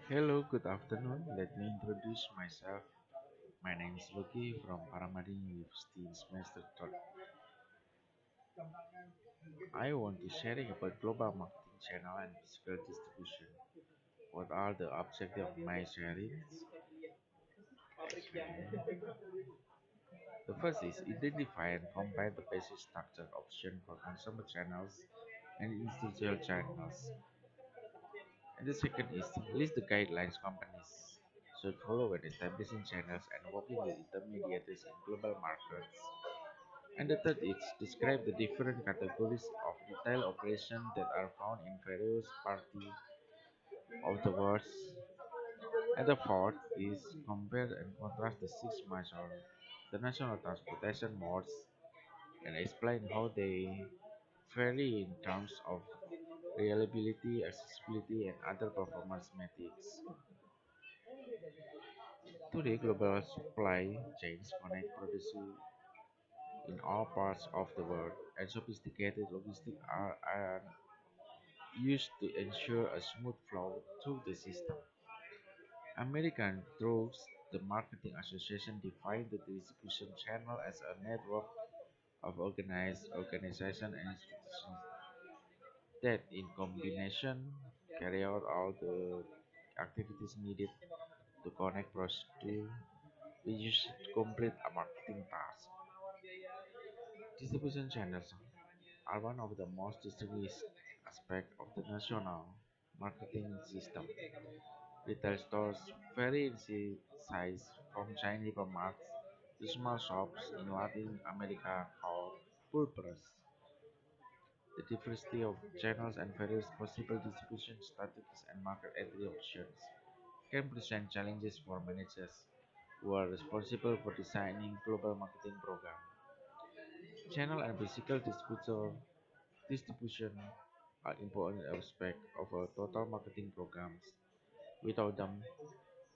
Hello, good afternoon. Let me introduce myself. My name is Luky from Paramadin University in semester 3rd. I want to sharing about global marketing channel and physical distribution. What are the objectives of my sharings? Actually, the first is identify and compare the basic structure option for consumer channels and institutional channels. And the second is list the guidelines companies should follow when establishing channels and working with intermediaries in global markets. And the third is describe the different categories of retail operation that are found in various parts of the world. And the fourth is compare and contrast the six major the national transportation modes and explain how they vary in terms of reliability, accessibility, and other performance metrics. Today, global supply chains connect producers in all parts of the world, and sophisticated logistics are used to ensure a smooth flow through the system. American Drugs, the Marketing Association, defined the distribution channel as a network of organized organizations and institutions that, in combination, carry out all the activities needed to connect prostitutes we use to complete a marketing task. Distribution channels are one of the most distinguished aspects of the national marketing system. Retail stores vary in size from tiny supermarkets to small shops in Latin America called pulpers. The diversity of channels and various possible distribution strategies and market entry options can present challenges for managers who are responsible for designing global marketing programs. Channel and physical distribution are important aspects of a total marketing programs. Without them,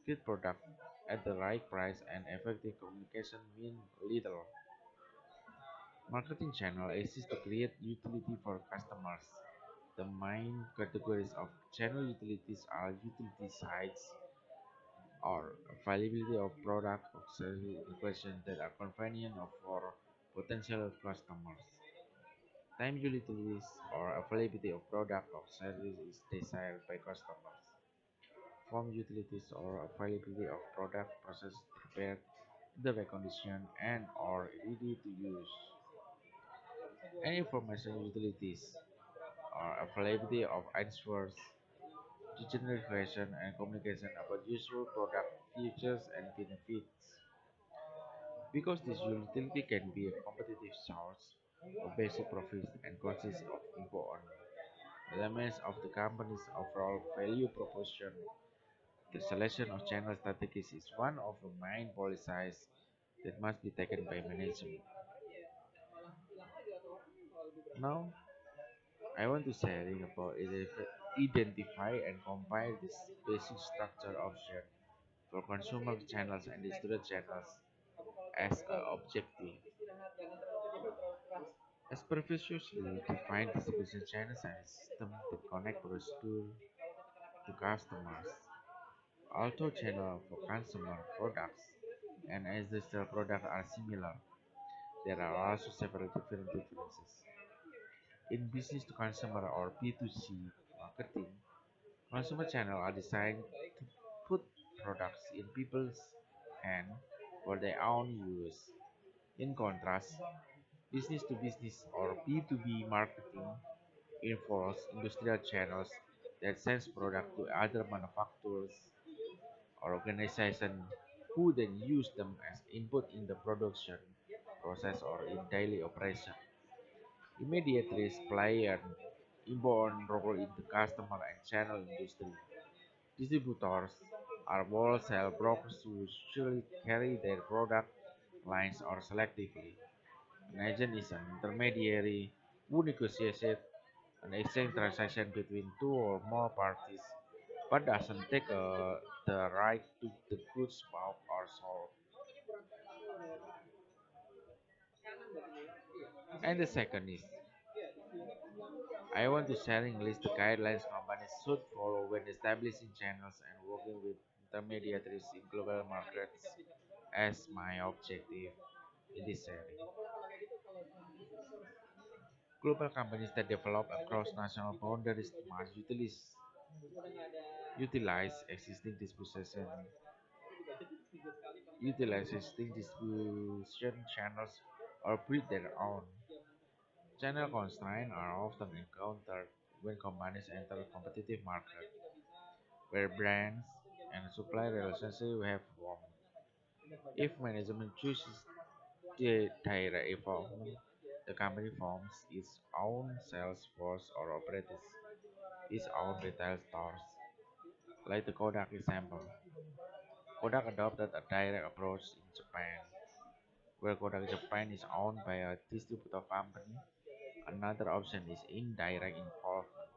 good product at the right price and effective communication mean little. Marketing channel exists to create utility for customers. The main categories of channel utilities are utility sites or availability of product or service questions that are convenient for potential customers. Time utilities or availability of product or service is desired by customers. Form utilities or availability of product processed prepared in the right condition and or ready to use. And information utilities or availability of answers to generate question and communication about useful product features and benefits. Because this utility can be a competitive source of basic profits and consists of important elements of the company's overall value proposition. The selection of channel strategies is one of the main policies that must be taken by management. Now, I want to sharing about identify and compile this basic structure option for consumer channels and distributor channels as an objective. As previously defined, distribution channels are a system that connect producer to customers. Although channels for consumer products and industrial products are similar, there are also several different differences. In business to consumer or B2C marketing, consumer channels are designed to put products in people's hands for their own use. In contrast, business to business or B2B marketing involves industrial channels that sends product to other manufacturers or organizations who then use them as input in the production process or in daily operation. Intermediaries play an important role in the customer and channel industry. Distributors are wholesale brokers who usually carry their product lines or selectively. An agent is an intermediary who negotiates an exchange transaction between two or more parties but doesn't take the right to the goods bought or sold. And the second is I want to sharing list the guidelines companies should follow when establishing channels and working with intermediaries in global markets as my objective in this sharing. Global companies that develop across national boundaries must utilize existing distribution channels or build their own. Channel constraints are often encountered when companies enter a competitive market where brands and supply relationships have formed. If management chooses the direct involvement, the company forms its own sales force or operates its own retail stores. Like the Kodak example, Kodak adopted a direct approach in Japan, where Kodak Japan is owned by a distributor company. Another option is indirect involvement,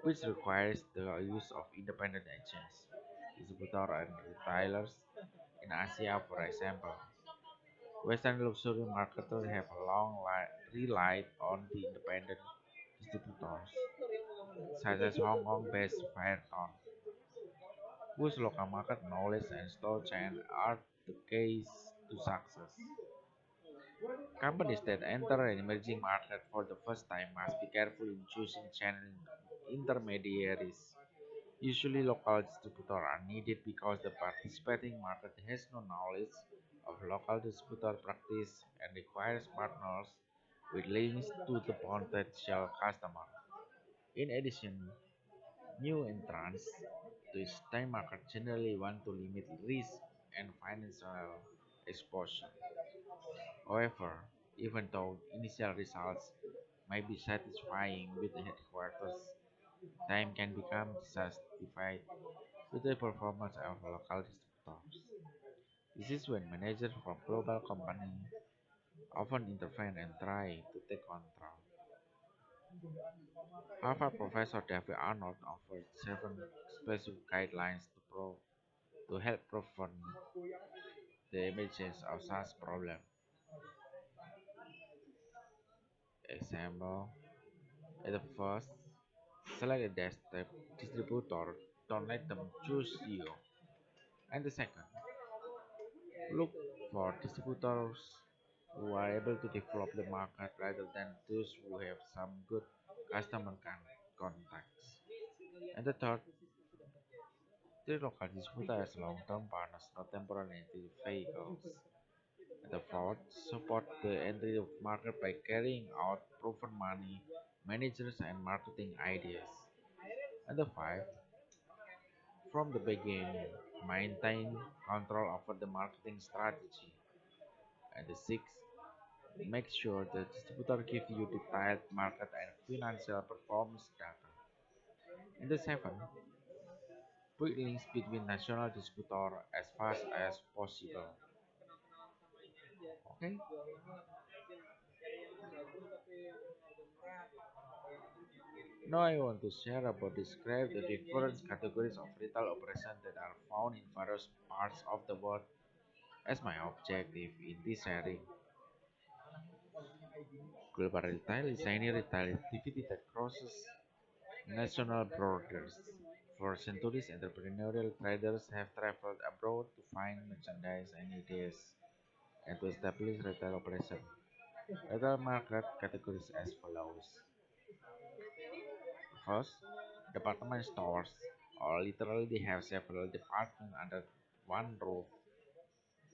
which requires the use of independent agents, distributors, and retailers in Asia, for example. Western luxury marketers have long relied on the independent distributors, such as Hong Kong-based Arfianto, whose local market knowledge and store chain are the keys to success. Companies that enter an emerging market for the first time must be careful in choosing channel intermediaries. Usually, local distributors are needed because the participating market has no knowledge of local distributor practice and requires partners with links to the potential customer. In addition, new entrants to its time market generally want to limit risk and financial exposure. However, even though initial results may be satisfying with the headquarters, time can become dissatisfied with the performance of local distributors. This is when managers from global companies often intervene and try to take control. Harvard professor David Arnold offered seven specific guidelines to help prevent the emergence of such problems. Example: at the first, select a desktop distributor, don't let them choose you. And the second, look for distributors who are able to develop the market rather than those who have some good customer contacts. And the third, treat local distributors as long-term partners, not temporary vehicles. And the fourth, support the entry of market by carrying out proven money, managers and marketing ideas. And the five, from the beginning, maintain control over the marketing strategy. And the sixth, make sure the distributor gives you detailed market and financial performance data. And the seventh, put links between national distributor as fast as possible. Okay, now I want to share about describe the different categories of retail operation that are found in various parts of the world as my objective in this sharing. Global retail is any retail activity that crosses national borders. For centuries, entrepreneurial traders have traveled abroad to find merchandise and ideas and to establish retail operations. Retail market categories as follows. First, department stores, or literally they have several departments under one roof,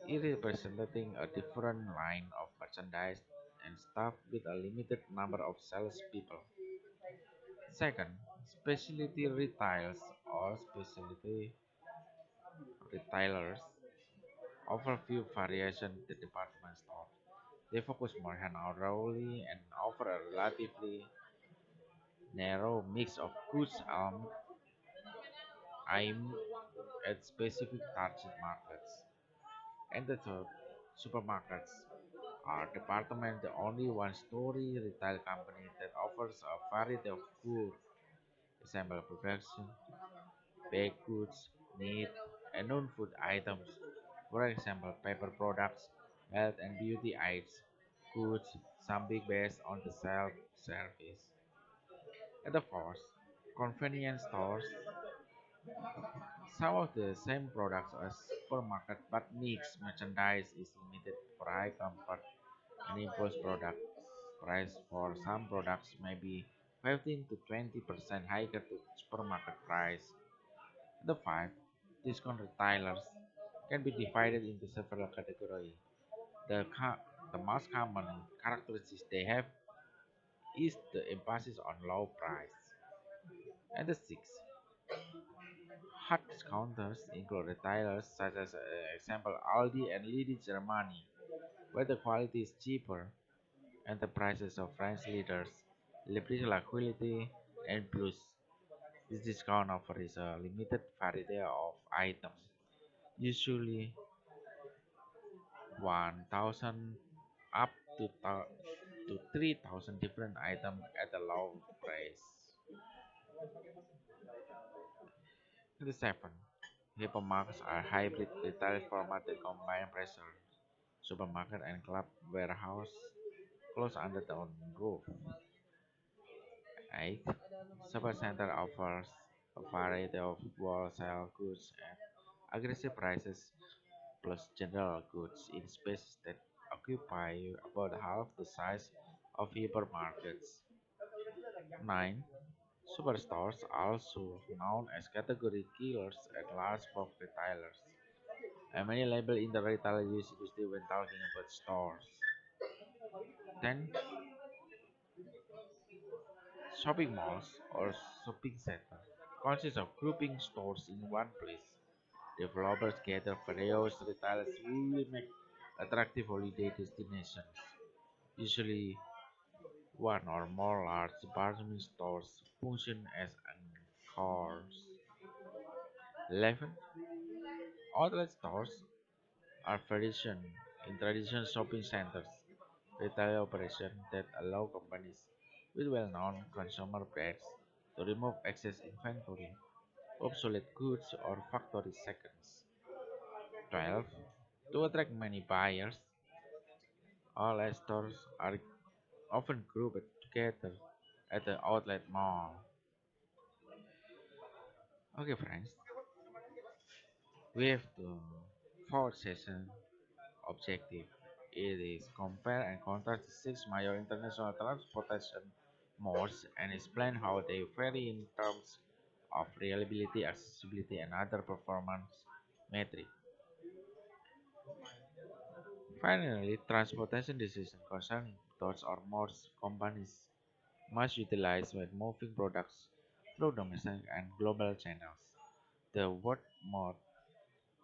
it representing a different line of merchandise and staff with a limited number of salespeople. Second, specialty retails or specialty retailers offer few variation the department store. They focus more narrowly and offer a relatively narrow mix of goods aimed at specific target markets. And the third, supermarkets are department the only one-story retail company that offers a variety of goods, example production, baked goods, meat, and non-food items. For example, paper products, health and beauty aids, goods, some big based on the self-service. At the first, convenience stores some of the same products as supermarket but niche merchandise is limited for high comfort and impulse products. Price for some products may be 15 to 20% higher to supermarket price. The five discount retailers can be divided into several categories. The most common characteristics they have is the emphasis on low price. And the six hard discounters include retailers such as example Aldi and Lidl Germany, where the quality is cheaper and the prices of French leaders, limited liquidity and plus. This discount offer is a limited variety of items, usually 1,000 up to 3,000 different items at a low price. The seven hypermarkets are hybrid retail format that combine pressure supermarket and club warehouse close under the one roof. 8. Supercenter offers a variety of wholesale goods at aggressive prices plus general goods in spaces that occupy about half the size of hypermarkets. 9. Superstores, also known as category killers at large box retailers, and many labels in the retail use industry when talking about stores. 10. Shopping malls or shopping center consist of grouping stores in one place. Developers gather various retailers who will make attractive holiday destinations. Usually, one or more large department stores function as anchors. 11. Outlet stores are tradition in traditional shopping centers, retail operations that allow companies with well-known consumer brands to remove excess inventory, obsolete goods, or factory seconds. 12. To attract many buyers, all stores are often grouped together at the outlet mall. Okay, friends, we have the fourth session objective. It is compare and contrast the six major international transportation modes and explain how they vary in terms of reliability, accessibility, and other performance metrics. Finally, transportation decisions concerning those or more companies must utilize when moving products through domestic and global channels. The word mode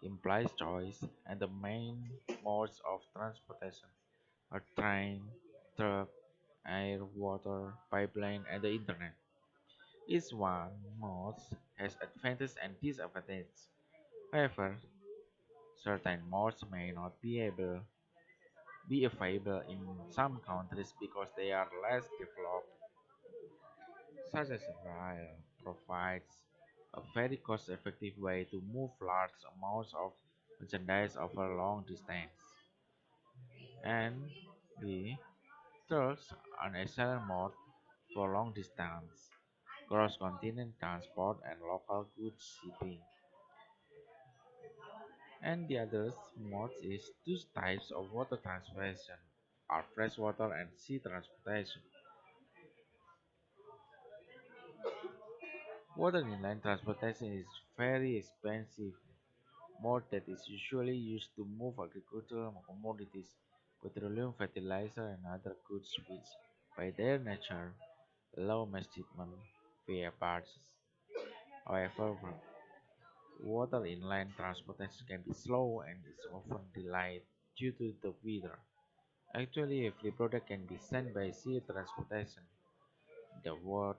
implies choice, and the main modes of transportation are train, truck, air, water, pipeline, and the internet. Each one mode has advantages and disadvantages. However, certain modes may not be available in some countries because they are less developed, such as rail provides a very cost-effective way to move large amounts of merchandise over long distance, and B. Trucks are an excellent mode for long distance, cross-continent transport and local goods shipping. And the other modes is two types of water transportation are freshwater and sea transportation. Water inland transportation is very expensive mode that is usually used to move agricultural commodities, petroleum, fertilizer, and other goods which, by their nature, allow mass shipment via barges. However, water inland transportation can be slow and is often delayed due to the weather. Actually, every product can be sent by sea transportation. The word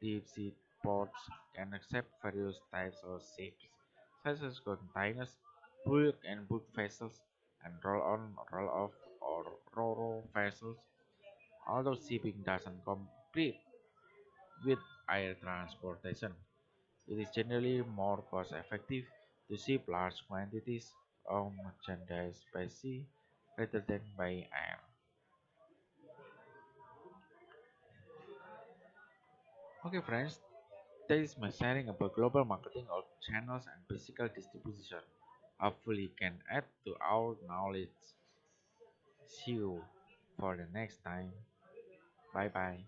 deep sea ports can accept various types of ships, such as containers, bulk and bulk vessels, and roll-on, roll-off, or ro-ro vessels. Although shipping doesn't compete with air transportation, it is generally more cost-effective to ship large quantities of merchandise by sea rather than by air. Okay, friends, that is my sharing about global marketing of channels and physical distribution. Hopefully, can add to our knowledge. See you for the next time. Bye bye.